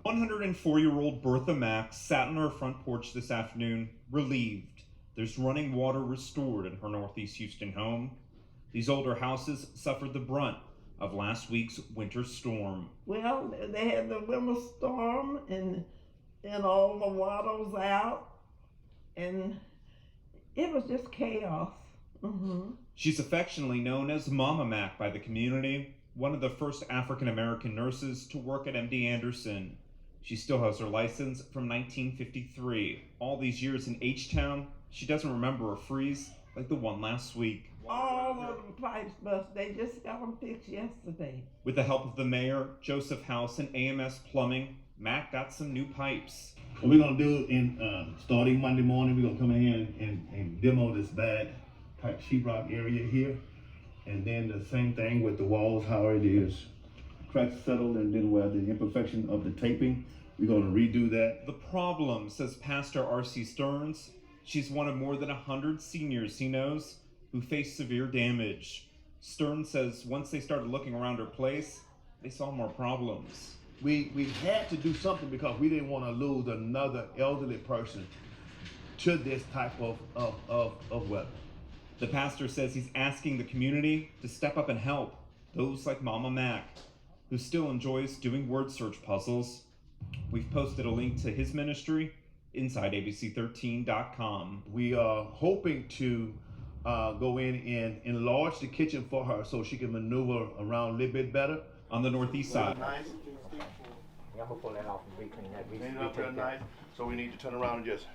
104-year-old Bertha Mack sat on her front porch this afternoon, relieved. There's running water restored in her Northeast Houston home. These older houses suffered the brunt of last week's winter storm. Well, they had the winter storm and all the water was out, and it was just chaos. She's affectionately known as Mama Mack by the community, one of the first African American nurses to work at MD Anderson. She still has her license from 1953. All these years in H-Town, she doesn't remember a freeze like the one last week. All of the pipes bust. They just got them fixed yesterday. With the help of the mayor, Joseph House, and AMS Plumbing, Mac got some new pipes. What we're gonna do starting Monday morning, we're gonna come in here and demo this bad type sheetrock area here. And then the same thing with the walls, how it is. Cracks settled, and then where the imperfection of the taping, we're gonna redo that. The problem, says Pastor R.C. Stearns, she's one of more than 100 seniors he knows who face severe damage. Stearns says once they started looking around her place, they saw more problems. We had to do something because we didn't want to lose another elderly person to this type of weather. The pastor says he's asking the community to step up and help those like Mama Mack, who still enjoys doing word search puzzles. We've posted a link to his ministry inside abc13.com. We are hoping to go in and enlarge the kitchen for her so she can maneuver around a little bit better. On the northeast side. Nice. Yeah, I'm gonna pull that off and reclean that. Clean it up real nice. So we need to turn around and just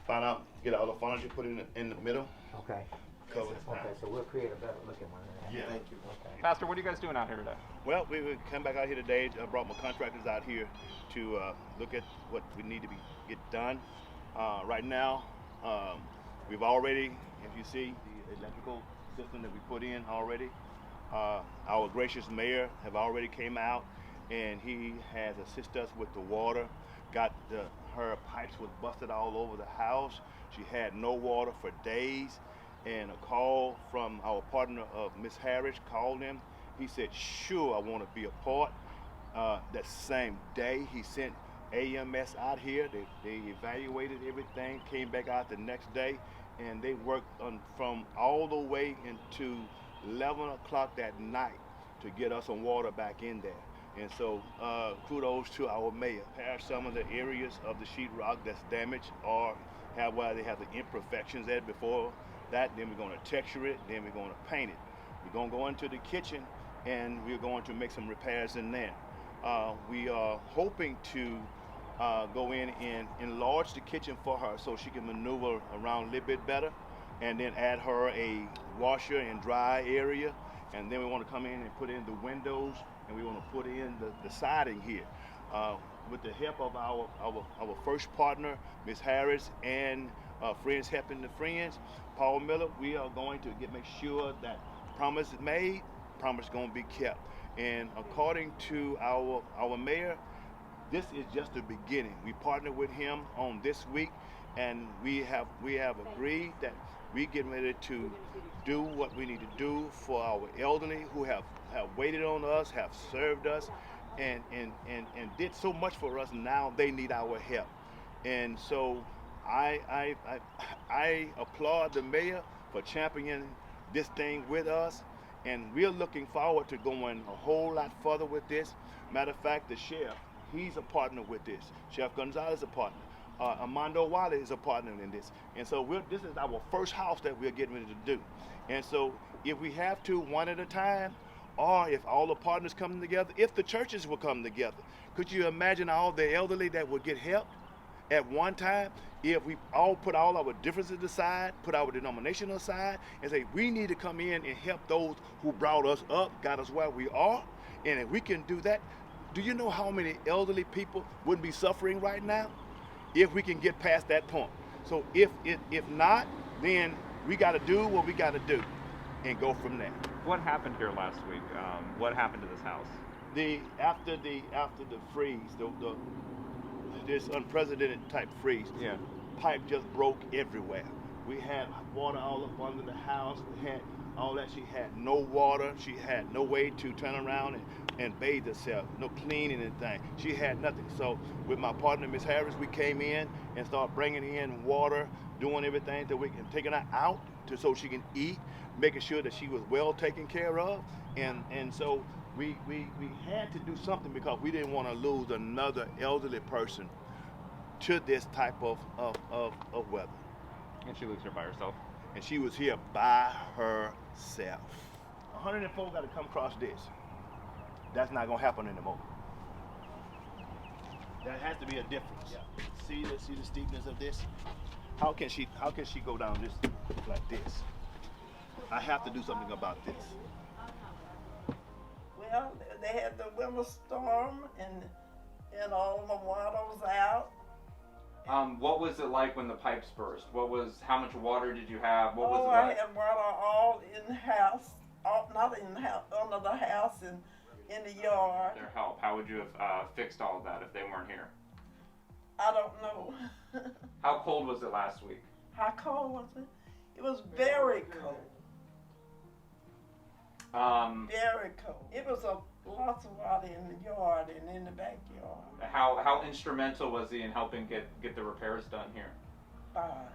find out, get all the furniture, put it in the middle. Okay. Cover it. Okay, so we'll create a better looking one. Yeah. Thank you. Okay. Pastor, what are you guys doing out here today? Well, we come back out here today. I brought my contractors out here to look at what we need to get done. Right now, we've already, if you see, the electrical system that we put in already. Our gracious mayor have already came out, and he has assisted us with the water. Got her pipes was busted all over the house. She had no water for days, and a call from our partner of Miss Harris called him. He said, sure, I want to be a part. That same day, he sent AMS out here. They evaluated everything, came back out the next day, and they worked from all the way into 11 o'clock that night to get us some water back in there. And so kudos to our mayor. Repair some of the areas of the sheetrock that's damaged or have where they have the imperfections at before that. Then we're going to texture it, then we're going to paint it. We're going to go into the kitchen and we're going to make some repairs in there. We are hoping to go in and enlarge the kitchen for her so she can maneuver around a little bit better, and then add her a washer and dry area. And then we want to come in and put in the windows, and we want to put in the siding here. With the help of our first partner, Ms. Harris, and Friends Helping the Friends, Paul Miller, we are going to make sure that promise is made, promise is going to be kept. And according to our mayor, this is just the beginning. We partnered with him on this week, and we have agreed that we getting ready to do what we need to do for our elderly who have waited on us, have served us, and did so much for us. Now they need our help. And so I applaud the mayor for championing this thing with us, and we're looking forward to going a whole lot further with this. Matter of fact, the sheriff, he's a partner with this. Sheriff Gonzalez is a partner. Armando Wiley is a partner in this. And so this is our first house that we're getting ready to do. And so if we have to, one at a time, or if all the partners come together, if the churches will come together, could you imagine all the elderly that would get help at one time? If we all put all our differences aside, put our denomination aside, and say we need to come in and help those who brought us up, got us where we are, and if we can do that, do you know how many elderly people wouldn't be suffering right now if we can get past that point? So if not, then we got to do what we got to do and go from there. What happened here last week? What happened to this house? After the freeze, this unprecedented type freeze, Yeah. pipe just broke everywhere. We had water all up under the house. We had all that. She had no water. She had no way to turn around and and bathe herself, no cleaning anything. She had nothing. So with my partner, Miss Harris, we came in and started bringing in water, doing everything that we can, taking her out so she can eat, making sure that she was well taken care of. And so we had to do something because we didn't want to lose another elderly person to this type of weather. And she lives here by herself. And she was here by herself. 104 got to come across this. That's not gonna happen anymore. There has to be a difference. Yeah. See the steepness of this? How can she go down this like this? I have to do something about this. Well, they had the winter storm and all the water was out. What was it like when the pipes burst? How much water did you have? What was it I like? had water all in the house, not in the house, under the house and in the yard. Their help. How would you have fixed all of that if they weren't here? I don't know. How cold was it last week? How cold was it? It was very cold. Very cold. It was lots of water in the yard and in the backyard. How instrumental was he in helping get the repairs done here? Fine.